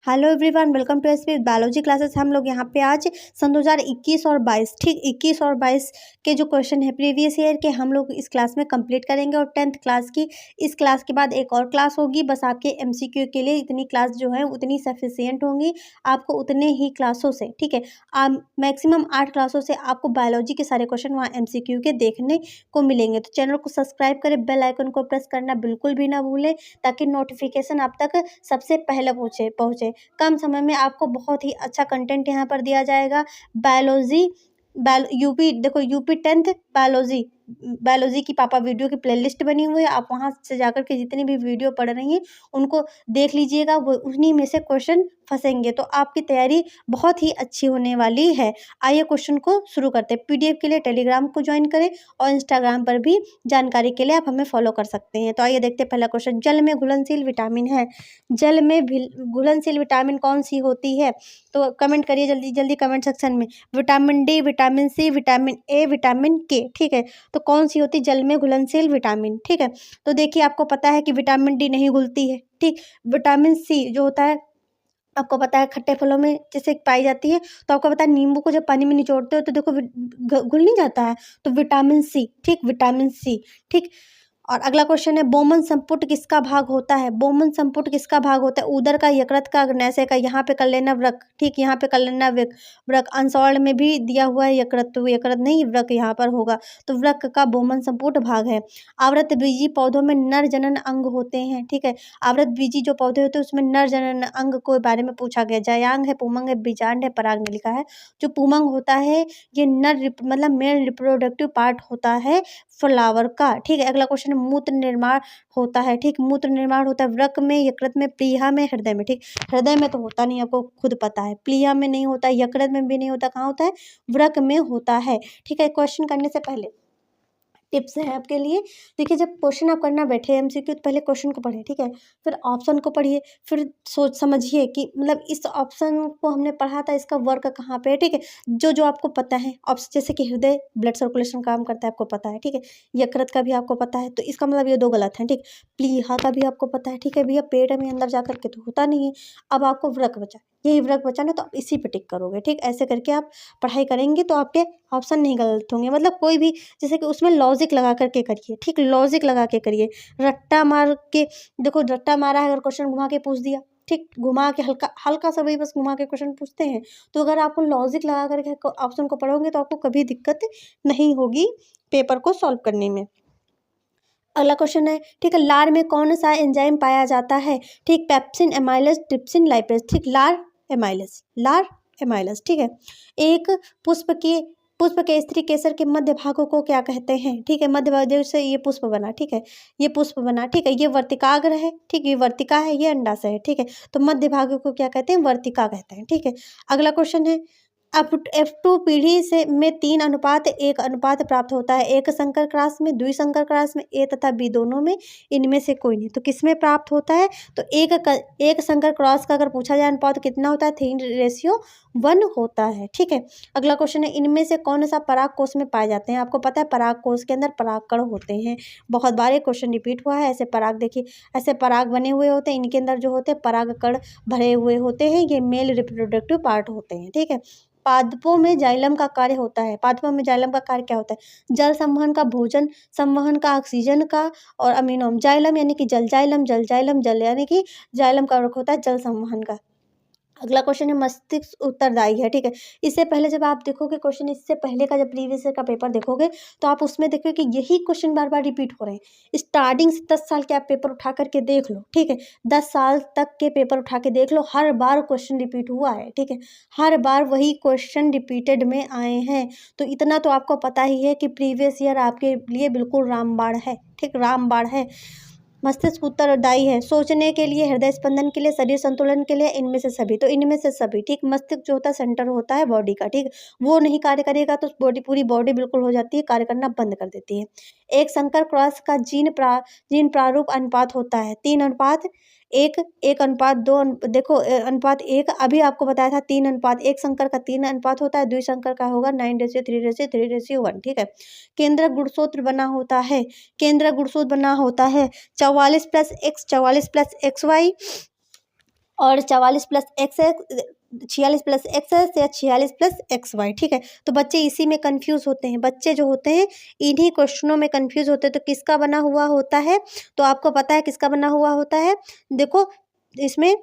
Hello everyone, welcome to SP biology classes. हम लोग यहाँ पे आज सन 2021 और 22 ठीक 21 और 22 के जो क्वेश्चन है प्रीवियस ईयर के हम लोग इस क्लास में कंप्लीट करेंगे। और 10th क्लास की इस क्लास के बाद एक और क्लास होगी। बस आपके एमसीक्यू के लिए इतनी क्लास जो है उतनी सफिशियंट होंगी आपको उतने ही क्लासों से। ठीक है, मैक्सिमम 8 क्लासों से आपको बायोलॉजी के सारे क्वेश्चन वहाँ एमसीक्यू के देखने को मिलेंगे। तो चैनल को सब्सक्राइब करें, बेल आइकन को प्रेस करना बिल्कुल भी ना भूलें ताकि नोटिफिकेशन आप तक सबसे पहले पहुँचे। कम समय में आपको बहुत ही अच्छा कंटेंट यहाँ पर दिया जाएगा। बायोलॉजी यूपी देखो, यूपी 10th बायोलॉजी की पापा वीडियो की प्लेलिस्ट बनी हुई है। आप वहाँ से जाकर के जितनी भी वीडियो पढ़ रही हैं उनको देख लीजिएगा, वो उन्हीं में से क्वेश्चन फंसेंगे तो आपकी तैयारी बहुत ही अच्छी होने वाली है। आइए क्वेश्चन को शुरू करते हैं। पीडीएफ के लिए टेलीग्राम को ज्वाइन करें और इंस्टाग्राम पर भी जानकारी के लिए आप हमें फॉलो कर सकते हैं। तो आइए देखते हैं पहला क्वेश्चन। जल में घुलनशील विटामिन है, जल में घुलनशील विटामिन कौन सी होती है? तो कमेंट करिए जल्दी जल्दी कमेंट सेक्शन में। Vitamin D, vitamin C, vitamin A, vitamin K. ठीक है, तो कौन सी होती जल में घुलनशील विटामिन? ठीक है, तो देखिए आपको पता है कि विटामिन डी नहीं घुलती है। ठीक, विटामिन सी जो होता है आपको पता है खट्टे फलों में जैसे पाई जाती है। तो आपको पता है नींबू को जब पानी में निचोड़ते हो तो देखो घुल नहीं जाता है। तो विटामिन सी, ठीक, विटामिन सी। ठीक, और अगला क्वेश्चन है बोमन संपुट किसका भाग होता है? बोमन संपुट किसका भाग होता है? उदर का, यकृत का, अग्न्याशय का। यहाँ पे कर लेना वृक। ठीक, यहाँ पे कर लेना वृक। अनसॉल्ड में भी दिया हुआ है यकृत, तो यकृत नहीं वृक यहाँ पर होगा। तो वृक का बोमन संपुट भाग है। आवृत बीजी पौधों में नर जनन अंग होते हैं। ठीक है, आवृत बीजी जो पौधे होते हैं उसमें नर जनन अंग के बारे में पूछा गया। जयांग है, पुमंग है, बीजांड है, पराग ने लिखा है। जो पुमंग होता है ये नर मतलब मेल रिप्रोडक्टिव पार्ट होता है फ्लावर का। ठीक है, अगला क्वेश्चन मूत्र निर्माण होता है। ठीक, मूत्र निर्माण होता है वृक्क में, यकृत में, प्लीहा में, हृदय में। ठीक, हृदय में तो होता नहीं, आपको खुद पता है। प्लीहा में नहीं होता, यकृत में भी नहीं होता, कहाँ होता है? वृक्क में होता है। ठीक है, क्वेश्चन करने से पहले टिप्स है आपके लिए। देखिए, जब क्वेश्चन आप करना बैठे एमसीक्यू तो पहले क्वेश्चन को पढ़िए। ठीक है, फिर ऑप्शन को पढ़िए, फिर सोच समझिए कि मतलब इस ऑप्शन को हमने पढ़ा था, इसका वर्क कहाँ पे है। ठीक है, जो जो आपको पता है ऑप्शन, जैसे कि हृदय ब्लड सर्कुलेशन काम करता है आपको पता है। ठीक है, यकृत का भी आपको पता है, तो इसका मतलब ये दो गलत हैं। ठीक, प्लीहा का भी आपको पता है। ठीक है भैया, पेट में अंदर जा करके तो होता नहीं है। अब आपको वृक्क बचा, यही वृक्क बचा ना, तो आप इसी पे टिक करोगे। ठीक, ऐसे करके आप पढ़ाई करेंगे तो आपके ऑप्शन नहीं गलत होंगे। मतलब कोई भी जैसे कि उसमें लॉजिक लगा करके करिए। ठीक, लॉजिक लगा के करिए। रट्टा मार के देखो, रट्टा मारा है अगर क्वेश्चन घुमा के पूछ दिया, ठीक, घुमा के हल्का हल्का सा वही बस घुमा के क्वेश्चन पूछते हैं। तो अगर आपको लॉजिक लगा करके ऑप्शन को पढ़ोगे तो आपको कभी दिक्कत नहीं होगी पेपर को सॉल्व करने में। अगला क्वेश्चन है, ठीक है, लार में कौन सा एंजाइम पाया जाता है? ठीक, पेप्सिन, एमाइलेज, ट्रिप्सिन, लाइपेज। ठीक, लार एमाइलेज, लार एमाइलेज। ठीक है, एक पुष्प के स्त्री केसर के मध्य भागों को क्या कहते हैं? ठीक है, मध्य भाग से ये पुष्प बना। ठीक है, ये पुष्प बना। ठीक है, ये वर्तिकाग्र है। ठीक, ये वर्तिका है, ये अंडाशय है। ठीक है, तो मध्य भागों को क्या कहते हैं? वर्तिका कहते हैं। ठीक है, अगला क्वेश्चन है, अब F2 पीढ़ी से में 3:1 अनुपात प्राप्त होता है। एक संकर क्रॉस में, द्विसंकर क्रॉस में, ए तथा बी दोनों में, इनमें से कोई नहीं। तो किसमें प्राप्त होता है? तो एक संकर क्रॉस का अगर पूछा जाए अनुपात कितना होता है? 3:1 होता है। ठीक है, अगला क्वेश्चन है, इनमें से कौन सा पराग कोष में पाए जाते हैं? आपको पता है पराग कोष के अंदर परागकण होते हैं। बहुत बार ये क्वेश्चन रिपीट हुआ है। ऐसे पराग देखिए, ऐसे पराग बने हुए होते हैं, इनके अंदर जो होते हैं परागकण भरे हुए होते हैं, ये मेल रिप्रोडक्टिव पार्ट होते हैं। ठीक है, पादपों में जाइलम का कार्य होता है। पादपों में जाइलम का कार्य क्या होता है? जल संवहन का, भोजन संवहन का, ऑक्सीजन का और अमीनो। जाइलम यानी कि जल, जाइलम जल, जाइलम जल यानी कि जाइलम का वर्क होता है जल संवहन का। अगला क्वेश्चन है, मस्तिष्क उत्तरदायी है। ठीक है, इससे पहले जब आप देखोगे क्वेश्चन, इससे पहले का जब प्रीवियस ईयर का पेपर देखोगे तो आप उसमें देखोगे कि यही क्वेश्चन बार बार रिपीट हो रहे हैं। स्टार्टिंग से 10 साल के आप पेपर उठा करके देख लो। ठीक है, 10 साल तक के पेपर उठा के देख लो, हर बार क्वेश्चन रिपीट हुआ है। ठीक है, हर बार वही क्वेश्चन रिपीटेड में आए हैं। तो इतना तो आपको पता ही है कि प्रीवियस ईयर आपके लिए बिल्कुल रामबाण है। ठीक, रामबाण है। मस्तिष्क उत्तरदायी है सोचने के लिए, हृदय स्पंदन के लिए, शरीर संतुलन के लिए, इनमें से सभी। तो इनमें से सभी। ठीक, मस्तिष्क जो होता है सेंटर होता है बॉडी का। ठीक, वो नहीं कार्य करेगा तो पूरी बॉडी बिल्कुल हो जाती है, कार्य करना बंद कर देती है। एक संकर क्रॉस का जीन प्रारूप अनुपात होता है 3:1, 1:2। देखो अनुपात 1 अभी आपको बताया था, 3:1। संकर का 3 अनुपात होता है, द्विसंकर का होगा 9:3:3:1। ठीक है, केंद्र गुणसूत्र बना होता है, केंद्र गुणसूत्र बना होता है 44+x 44+xy और 44 प्लस एक्स है, 46 प्लस एक्स है या 46 प्लस एक्स वाई। ठीक है, तो बच्चे इसी में कंफ्यूज होते हैं, बच्चे जो होते हैं इन्हीं क्वेश्चनों में कंफ्यूज होते हैं। तो किसका बना हुआ होता है, तो आपको पता है किसका बना हुआ होता है, देखो इसमें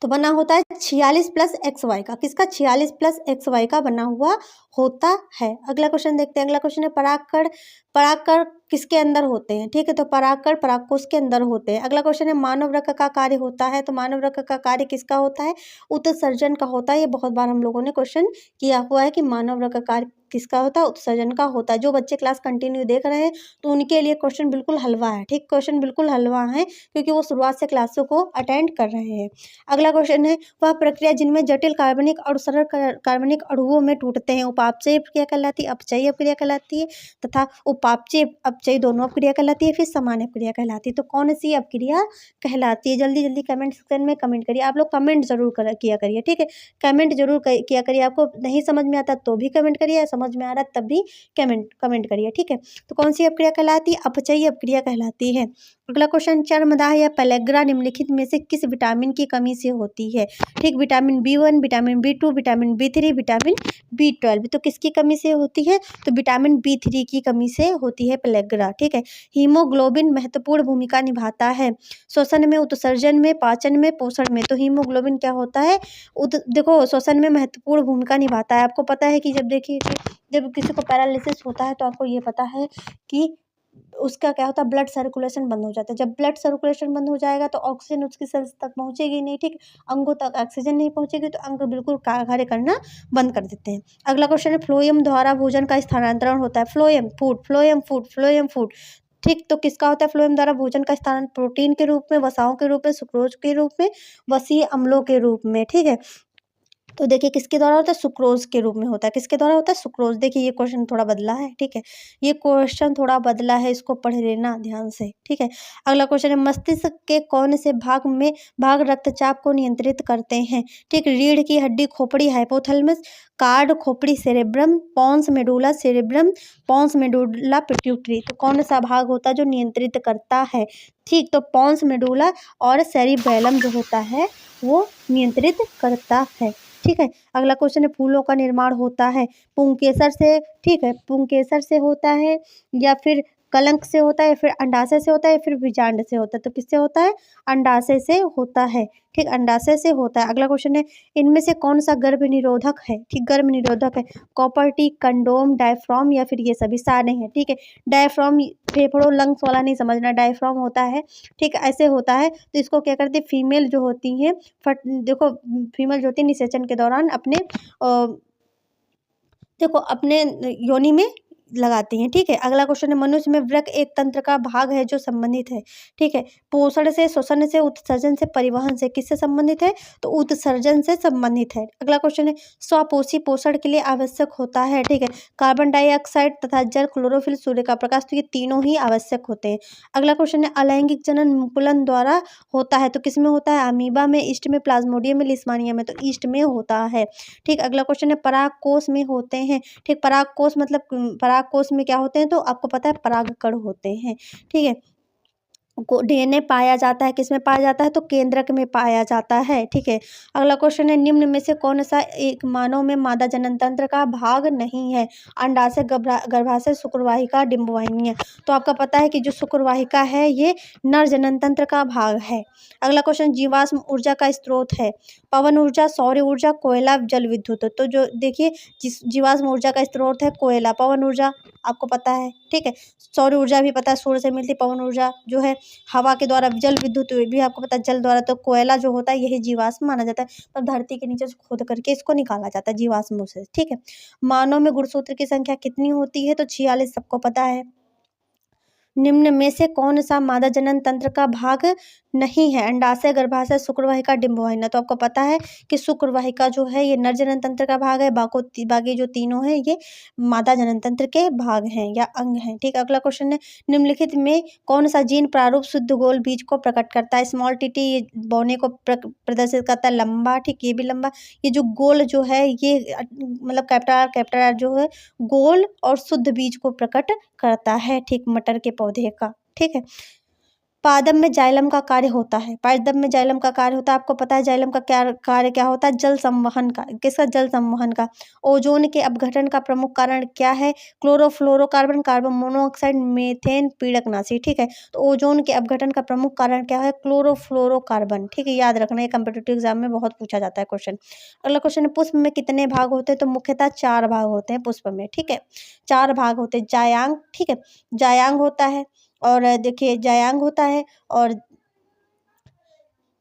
तो बना होता है 46 प्लस एक्स वाई का, किसका 46 प्लस एक्स वाई का बना हुआ होता है। अगला क्वेश्चन देखते हैं। अगला क्वेश्चन है परागकण, परागकण किसके अंदर होते हैं। ठीक है, तो परागकण परागकोश के अंदर होते हैं। अगला क्वेश्चन है मानव वृक्क का कार्य होता है, तो मानव वृक्क का कार्य किसका होता है, उत्सर्जन का होता है। ये बहुत बार हम लोगों ने क्वेश्चन किया हुआ है कि मानव वृक्क का कार्य किसका होता है, उत्सर्जन का होता है। जो बच्चे क्लास कंटिन्यू देख रहे हैं तो उनके लिए क्वेश्चन बिल्कुल हलवा है। ठीक, क्वेश्चन बिल्कुल हलवा है क्योंकि वो शुरुआत से क्लासों को अटेंड कर रहे हैं। अगला क्वेश्चन है वह प्रक्रिया जिनमें जटिल कार्बनिक और सरल कार्बनिक अणुओं में टूटते हैं उपापचयी क्रिया कहलाती है, अपचयी अपक्रिया कहलाती है, तथा उपापचयी अपचयी दोनों अपक्रिया कहलाती है, फिर समान अपक्रिया कहलाती है। तो कौन सी अपक्रिया कहलाती है, जल्दी जल्दी कमेंट सेक्शन में कमेंट करिए। आप लोग कमेंट जरूर किया करिए। ठीक है, कमेंट जरूर किया करिए। आपको नहीं समझ में आता तो भी कमेंट करिए, समझ में आ रहा तब भी कमेंट करिए। ठीक है, तो कौन सी अपक्रिया कहलाती है, अपचयी अपक्रिया कहलाती है। अगला क्वेश्चन चर्मदाह या पेलेग्रा निम्नलिखित में से किस विटामिन की कमी से होती है। ठीक, vitamin B1, vitamin B2, vitamin B3, vitamin B12। तो किसकी कमी से होती है, तो विटामिन B3 की कमी से होती है पेलेग्रा। ठीक है, हीमोग्लोबिन महत्वपूर्ण भूमिका निभाता है श्वसन में, उत्सर्जन में, पाचन में, पोषण में। तो हीमोग्लोबिन क्या होता है, देखो श्वसन में महत्वपूर्ण भूमिका निभाता है। आपको पता है कि जब देखिए जब किसी को पैरालिसिस होता है तो आपको ये पता है कि उसका क्या होता है, ब्लड सर्कुलेशन बंद हो जाता है। जब ब्लड सर्कुलेशन बंद हो जाएगा तो ऑक्सीजन उसकी सेल्स तक पहुंचेगी नहीं। ठीक, अंगों तक ऑक्सीजन नहीं पहुंचेगी तो अंग बिल्कुल कार्य करना बंद कर देते हैं। अगला क्वेश्चन है फ्लोएम द्वारा भोजन का स्थानांतरण होता है। Phloem food, phloem food, phloem food. ठीक, तो किसका होता है फ्लोएम द्वारा भोजन का स्थानांतरण, प्रोटीन के रूप में, वसाओं के रूप में, सुक्रोज के रूप में, वसीय अम्लों के रूप में। ठीक है, तो देखिए किसके द्वारा होता है, सुक्रोज के रूप में होता है। किसके द्वारा होता है, सुक्रोज। देखिए ये क्वेश्चन थोड़ा बदला है। ठीक है, ये क्वेश्चन थोड़ा बदला है, इसको पढ़ लेना ध्यान से। ठीक है, अगला क्वेश्चन है मस्तिष्क के कौन से भाग रक्तचाप को नियंत्रित करते हैं। ठीक, रीढ़ की हड्डी, खोपड़ी हाइपोथैलेमस, कार्ड खोपड़ी cerebrum, pons medulla cerebrum, pons medulla pituitary. तो कौन सा भाग होता है जो नियंत्रित करता है। ठीक, तो पॉन्स मेडुला और सेरिबैलम जो होता है वो नियंत्रित करता है। ठीक है, अगला क्वेश्चन है फूलों का निर्माण होता है पुंकेसर से। ठीक है, पुंकेसर से होता है या फिर कलंक से होता है या फिर अंडाशय से होता है या फिर बीजांड से होता है। तो किससे होता है, अंडाशय से होता है। ठीक, अंडाशय से होता है। अगला क्वेश्चन है इनमें से कौन सा गर्भ निरोधक है। ठीक, गर्भ निरोधक है कॉपर टी, कंडोम, डायफ्राम या फिर ये सभी सारे हैं। ठीक है, डायफ्राम फेफड़ों लंग्स वाला नहीं समझना, डायफ्राम होता है। ठीक, ऐसे होता है। तो इसको क्या करते हैं, फीमेल जो होती हैं देखो फीमेल जो होती है निषेचन के दौरान अपने देखो अपने योनि में लगाती हैं। ठीक है, अगला क्वेश्चन है मनुष्य में वृक्क एक तंत्र का भाग है जो संबंधित है। ठीक है, पोषण से, श्वसन से, उत्सर्जन से, परिवहन से। किससे संबंधित है, तो उत्सर्जन से संबंधित है। अगला क्वेश्चन है स्वपोषी पोषण के लिए आवश्यक होता है। ठीक है, कार्बन डाइऑक्साइड तथा जल, क्लोरोफिल, सूर्य का प्रकाश। तो ये तीनों ही आवश्यक होते हैं। अगला क्वेश्चन है अलैंगिक जनन मुकुलन द्वारा होता है। तो किसमें होता है, अमीबा में, ईस्ट में, प्लाज्मोडियम में, लिस्मानिया में। तो ईस्ट में होता है। ठीक, अगला क्वेश्चन है परागकोश में होते हैं। ठीक, परागकोश मतलब परागकोश में क्या होते हैं, तो आपको पता है परागकण होते हैं। ठीक है, डीएनए पाया जाता है, किसमें पाया जाता है, तो केंद्रक में पाया जाता है। ठीक है, अगला क्वेश्चन है निम्न में से कौन सा एक मानव में मादा जनन तंत्र का भाग नहीं है। अंडाशय, गर्भाशय, शुक्रवाहिका, डिंबवाहिनी। तो आपका पता है कि जो शुक्रवाहिका है ये नर जनन तंत्र का भाग है। अगला क्वेश्चन जीवाश्म ऊर्जा का स्रोत है पवन ऊर्जा, सौर ऊर्जा, कोयला, जल विद्युत। तो जो देखिए जीवाश्म ऊर्जा का स्रोत है कोयला, पवन ऊर्जा आपको पता है। ठीक है, सौर ऊर्जा भी पता है सूर्य से मिलती, पवन ऊर्जा जो है हवा के द्वारा, जल विद्युत भी आपको पता है जल द्वारा। तो कोयला जो होता है यही जीवाश्म माना जाता है, तो धरती के नीचे से खोद करके इसको निकाला जाता है जीवाश्म से। ठीक है, मानव में गुणसूत्र की संख्या कितनी होती है, तो 46 सबको पता है। निम्न में से कौन सा मादा जनन तंत्र का भाग नहीं है, अंडाशय, गर्भाशय, शुक्रवाहिका, डिंबवाहिका। तो आपको पता है कि शुक्रवाहिका जो है ये नर जनन तंत्र का भाग है, बाकी जो तीनों हैं ये मादा जनन तंत्र के भाग हैं या अंग हैं। ठीक, अगला क्वेश्चन है निम्नलिखित में कौन सा जीन प्रारूप शुद्ध गोल बीज को प्रकट करता है। स्मॉल टीटी ये बौने को प्रदर्शित करता है, लंबा। ठीक, ये भी लंबा। ये जो गोल जो है ये मतलब कैपिटल आर जो है गोल और शुद्ध बीज को प्रकट करता है। ठीक, मटर के पौधे का। ठीक है, पादप में जाइलम का कार्य होता है, पादप में जाइलम का कार्य होता है। आपको पता है जाइलम का क्या कार्य क्या होता है? जल संवहन का। किसका? जल संवहन का। ओजोन के अपघटन का प्रमुख कारण क्या है? क्लोरोफ्लोरोकार्बन, कार्बन मोनोऑक्साइड, मीथेन, पीड़कनाशी। ठीक है, तो ओजोन के अपघटन का प्रमुख कारण क्या है? क्लोरोफ्लोरोकार्बन। ठीक है, याद रखना, ये कॉम्पिटिटिव एग्जाम में बहुत पूछा जाता है क्वेश्चन। अगला क्वेश्चन है, पुष्प में कितने भाग होते हैं? तो मुख्यतः 4 भाग होते हैं पुष्प में। ठीक है, 4 भाग होते हैं। जायांग, ठीक है, जायांग होता है, और देखिए जायांग होता है, और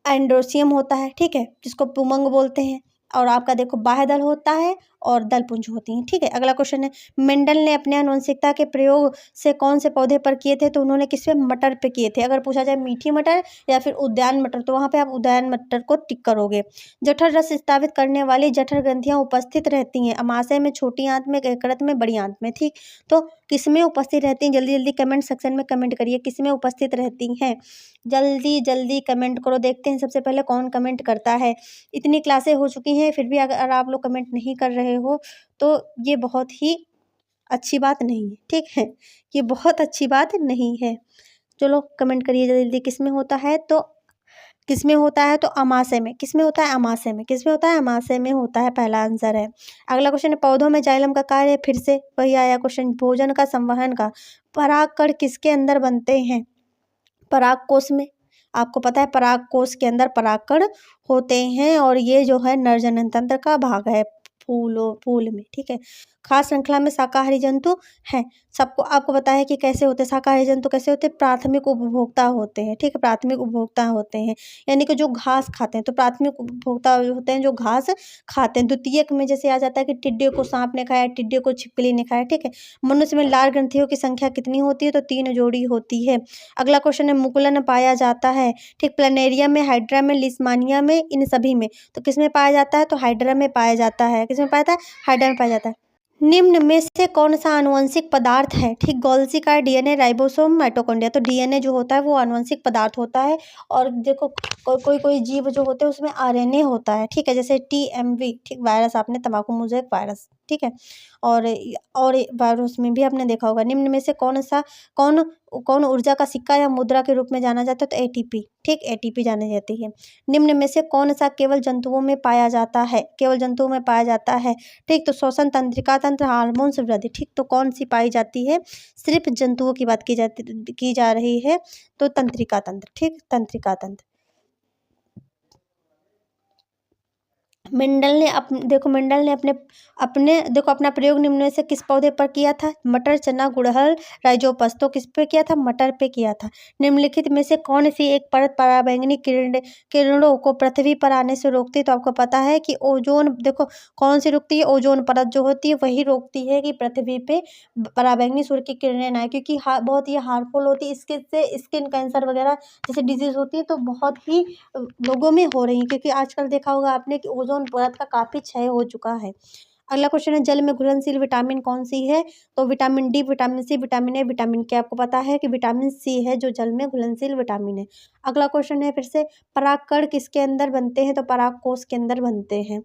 एंड्रोसियम होता है। ठीक है, जिसको पुमंग बोलते हैं, और आपका देखो बाह्य दल होता है और दलपुंज होती हैं। ठीक है, अगला क्वेश्चन है, मेंडल ने अपने आनुवंशिकता के प्रयोग से कौन से पौधे पर किए थे? तो उन्होंने किस पे? मटर पे किए थे। अगर पूछा जाए मीठी मटर या फिर उद्यान मटर, तो वहाँ पे आप उद्यान मटर को टिक करोगे। जठर रस स्रावित करने वाली जठर ग्रंथियां उपस्थित रहती हैं अमाशय में, छोटी आंत में, यकृत में, बड़ी आंत में। ठीक, तो किसमें उपस्थित रहती हैं? जल्दी जल्दी कमेंट सेक्शन में कमेंट करिए, किसमें उपस्थित रहती हैं? जल्दी जल्दी कमेंट करो, देखते हैं सबसे पहले कौन कमेंट करता है। इतनी क्लासें हो चुकी हैं, फिर भी अगर आप लोग कमेंट नहीं कर रहे हो तो ये बहुत ही अच्छी बात नहीं है। ठीक है, ये बहुत अच्छी बात नहीं है। चलो कमेंट करिए जल्दी जल्दी, किसमें होता है? तो किसमें होता है? तो अमाशय में। किसमें होता है? अमाशय में। किसमें होता है? अमाशय में होता है, पहला आंसर है। अगला क्वेश्चन है, पौधों में जाइलम का कार्य, फिर से वही आया क्वेश्चन, भोजन का, संवहन का। परागकण किसके अंदर बनते हैं? पराग कोश में। आपको पता है पराग कोश के अंदर परागकण होते हैं, और ये जो है नर जनन तंत्र का भाग है फूल में। ठीक है, खास श्रृंखला में शाकाहारी जंतु हैं। सबको आपको पता है कि कैसे होते हैं शाकाहारी जंतु? कैसे होते हैं? प्राथमिक उपभोक्ता होते हैं। ठीक है, प्राथमिक उपभोक्ता होते हैं, यानी कि जो घास खाते हैं, तो प्राथमिक उपभोक्ता होते हैं जो घास खाते हैं। द्वितीयक में जैसे आ जाता है कि टिड्डे को सांप ने खाया, टिड्डे को छिपकली ने खाया। ठीक है, मनुष्य में लार ग्रंथियों की संख्या कितनी होती है? तो 3 जोड़ी होती है। अगला क्वेश्चन है, मुकुलन पाया जाता है, ठीक, प्लैनेरिया में, हाइड्रा में, लिस्मानिया में, इन सभी में। तो किसमें पाया जाता है? तो हाइड्रा में पाया जाता है। किसमें पाया जाता है? हाइड्रा में पाया जाता है। निम्न में से कौन सा आनुवंशिक पदार्थ है? ठीक, गोल्सी का डीएनए, राइबोसोम, माइटोकॉन्ड्रिया। तो डीएनए जो होता है वो आनुवंशिक पदार्थ होता है, और देखो कोई जीव जो होते हैं उसमें आरएनए होता है। ठीक है, जैसे टीएमवी, ठीक, वायरस, आपने तंबाकू मोज़ेक वायरस। ठीक है, और वायरस में भी आपने देखा होगा। निम्न में से कौन कौन ऊर्जा का सिक्का या मुद्रा के रूप में जाना जाता है? तो एटीपी। ठीक, एटीपी जानी जाती है। निम्न में से कौन सा केवल जंतुओं में पाया जाता है? केवल जंतुओं में पाया जाता है। ठीक, तो श्वसन, तंत्रिका तंत्र, हार्मोन्स, वृद्धि। ठीक, तो कौन सी पाई जाती है? सिर्फ जंतुओं की बात की जा रही है, तो तंत्रिका तंत्र। ठीक, तंत्रिका तंत्र। मेंडल ने अपना प्रयोग निम्न में से किस पौधे पर किया था? मटर, चना, गुड़हल, राइजोपस। तो किस पे किया था? मटर पे किया था। निम्नलिखित में से कौन सी एक परत पराबैंगनी किरणों को पृथ्वी पर आने से रोकती है? तो आपको पता है कि ओजोन, देखो कौन सी रोकती है? ओजोन परत जो होती है वही रोकती है कि पृथ्वी पे पराबैंगनी सूर्य की किरणें ना आए, क्योंकि बहुत ही हार्मफुल होती है। इसके से स्किन कैंसर वगैरह जैसे डिजीज होती है, तो बहुत ही लोगों में हो रही है, क्योंकि आजकल देखा होगा आपने कि ओजोन परत का काफ़ी क्षय हो चुका है। अगला क्वेश्चन है, जल में घुलनशील विटामिन कौन सी है? तो vitamin D, vitamin C, vitamin A, vitamin K. आपको पता है कि विटामिन सी है जो जल में घुलनशील विटामिन है। अगला क्वेश्चन है फिर से, परागकण किसके अंदर बनते हैं? तो पराग कोश के अंदर बनते हैं।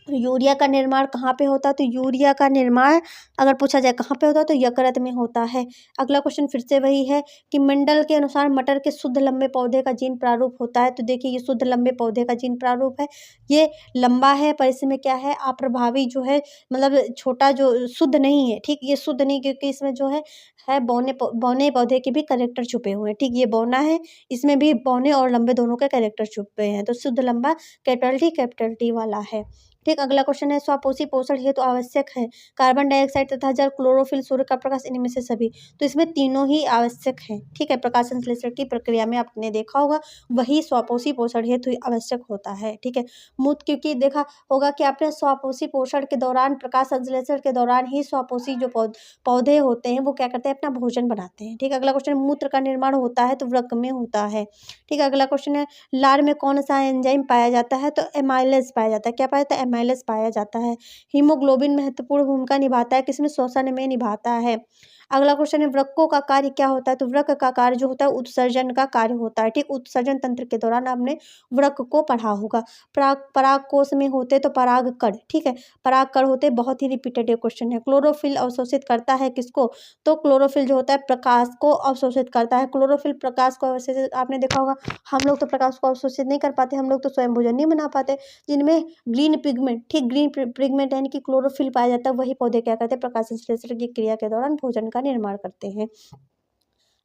यूरिया का निर्माण कहाँ पे होता है? तो यूरिया का निर्माण अगर पूछा जाए कहाँ पे होता है, तो यकृत में होता है। अगला क्वेश्चन फिर से वही है कि मेंडल के अनुसार मटर के शुद्ध लंबे पौधे का जीन प्रारूप होता है। तो देखिए ये शुद्ध लंबे पौधे का जीन प्रारूप है, ये लंबा है, पर इसमें क्या है, अप्रभावी जो है, मतलब छोटा, जो शुद्ध नहीं है। ठीक, ये शुद्ध नहीं, क्योंकि इसमें जो है बौने पौधे के भी कैरेक्टर छुपे हुए हैं। ठीक, ये बौना है, इसमें भी बौने और लंबे दोनों के कैरेक्टर छुपे हैं, तो शुद्ध लंबा कैपिटल टी वाला है। ठीक, अगला क्वेश्चन है, स्वापोषी पोषण हेतु आवश्यक है कार्बन डाइऑक्साइड तथा जल, क्लोरोफिल, सूर्य का प्रकाश, इनमें से सभी। तो इसमें तीनों ही आवश्यक हैं। ठीक है, प्रकाश संश्लेषण की प्रक्रिया में आपने देखा होगा वही स्वापोषी पोषण हेतु आवश्यक होता है। ठीक है, मूत्र, क्योंकि देखा होगा कि आपने स्वापोषी पोषण के दौरान, प्रकाश संश्लेषण के दौरान ही स्वापोषी जो पौधे होते हैं वो क्या करते हैं, अपना भोजन बनाते हैं। ठीक, अगला क्वेश्चन, मूत्र का निर्माण होता है तो वृक्क में होता है। ठीक, अगला क्वेश्चन है, लार में कौन सा एंजाइम पाया जाता है? तो एमाइलेज पाया जाता है। क्या पाया जाता है? एमाइलेज पाया जाता है। हीमोग्लोबिन महत्वपूर्ण भूमिका निभाता है, किसमें? श्वसन में निभाता है। अगला क्वेश्चन है वृक्कों का कार्य क्या होता है? तो वृक्क का कार्य जो होता है उत्सर्जन का कार्य होता है, ठीक। उत्सर्जन तंत्र के दौरान आपने वृक्क को पढ़ा होगा। पराग कोश में होते तो परागकण, ठीक है, परागकण होते, बहुत ही रिपीटेड क्वेश्चन है। क्लोरोफिल अवशोषित करता है किसको? तो क्लोरोफिल जो होता है प्रकाश को अवशोषित करता है। क्लोरोफिल प्रकाश को अवशोषित, आपने देखा होगा हम लोग तो प्रकाश को अवशोषित नहीं कर पाते, हम लोग तो स्वयं भोजन नहीं बना पाते। जिनमें ग्रीन पिगमेंट, ठीक, ग्रीन पिगमेंट यानी कि क्लोरोफिल पाया जाता है, वही पौधे क्या करते हैं? प्रकाश संश्लेषण की क्रिया के दौरान भोजन का निर्माण करते हैं।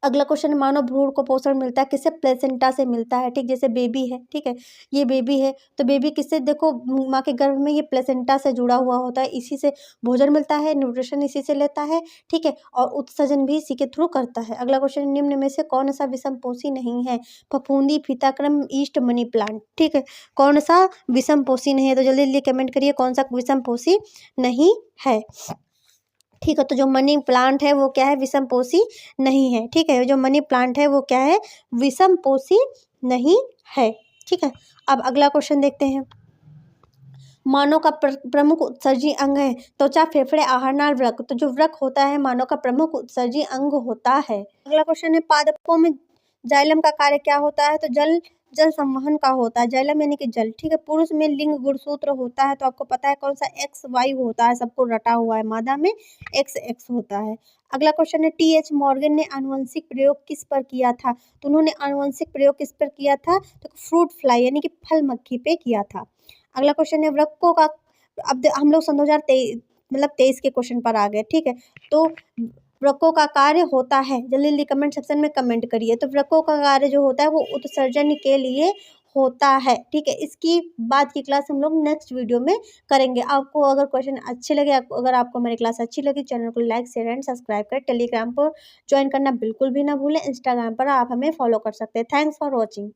अगला क्वेश्चन, मानव भ्रूण को पोषण मिलता है किससे? प्लेसेंटा से मिलता है, ठीक। जैसे बेबी है, ठीक है, ये बेबी है तो बेबी किससे? देखो माँ के गर्भ में ये प्लेसेंटा से जुड़ा हुआ होता है, इसी से भोजन मिलता है, न्यूट्रिशन इसी से लेता है, ठीक है, और उत्सर्जन भी इसी के थ्रू करता है। अगला क्वेश्चन, निम्न में से कौन सा विषमपोषी नहीं है? फफूंदी, फीताक्रम, ईस्ट, मनी प्लांट, ठीक है, कौन सा विषमपोषी नहीं है? तो जल्दी जल्दी कमेंट करिए कौन सा विषमपोषी नहीं है, ठीक है। तो जो मनी प्लांट है वो क्या है? विषमपोषी नहीं है, ठीक है। जो मनी प्लांट है वो क्या है? विषमपोषी नहीं है, ठीक है। अब अगला क्वेश्चन देखते हैं। मानव का प्रमुख उत्सर्जी अंग है त्वचा, फेफड़े, आहारनाल, वृक्क। तो जो वृक्क होता है मानव का प्रमुख उत्सर्जी अंग होता है। अगला क्वेश्चन है पादपों में जाइलम का कार्य क्या होता है? तो जल संवहन का होता है। जाइलम यानी कि जल, ठीक है। पुरुष में लिंग गुणसूत्र होता है, तो आपको पता है कौन सा? एक्स वाई होता है, सबको रटा हुआ है। मादा में एक्स एक्स होता है। अगला क्वेश्चन है टी.एच. मॉर्गन ने आनुवंशिक प्रयोग किस पर किया था? तो उन्होंने आनुवंशिक प्रयोग किस पर किया था? तो फ्रूट फ्लाई यानी कि फल मक्खी पे किया था। अगला क्वेश्चन है वृक्कों का, अब हम लोग सन 2023 के क्वेश्चन पर आ गए, ठीक है। तो वृक्कों का कार्य होता है, जल्दी जल्दी कमेंट सेक्शन में कमेंट करिए। तो वृक्कों का कार्य जो होता है वो उत्सर्जन के लिए होता है, ठीक है। इसकी बाद की क्लास हम लोग नेक्स्ट वीडियो में करेंगे। आपको अगर क्वेश्चन अच्छे लगे, अगर आपको हमारी क्लास अच्छी लगी, चैनल को लाइक शेयर एंड सब्सक्राइब करें। टेलीग्राम पर ज्वाइन करना बिल्कुल भी ना भूलें। इंस्टाग्राम पर आप हमें फॉलो कर सकते हैं। Thanks for watching.